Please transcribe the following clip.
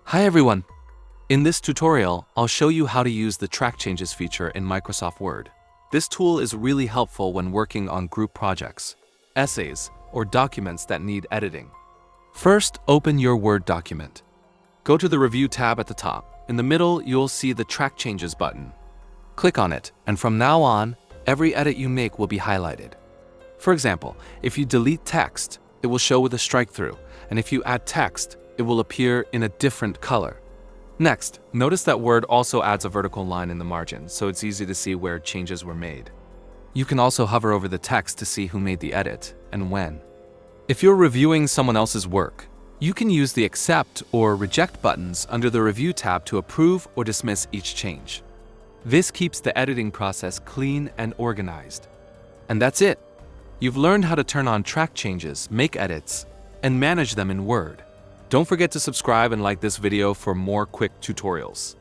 Hi everyone! In this tutorial, I'll show you how to use the Track Changes feature in Microsoft Word. This tool is really helpful when working on group projects, essays, or documents that need editing. First, open your Word document. Go to the Review tab at the top. In the middle, you'll see the Track Changes button. Click on it, and from now on, every edit you make will be highlighted. For example, if you delete text, it will show with a strike-through, and if you add text, it will appear in a different color. Next, notice that Word also adds a vertical line in the margin, so it's easy to see where changes were made. You can also hover over the text to see who made the edit and when. If you're reviewing someone else's work, you can use the Accept or Reject buttons under the Review tab to approve or dismiss each change. This keeps the editing process clean and organized. And that's it! You've learned how to turn on track changes, make edits, and manage them in Word. Don't forget to subscribe and like this video for more quick tutorials.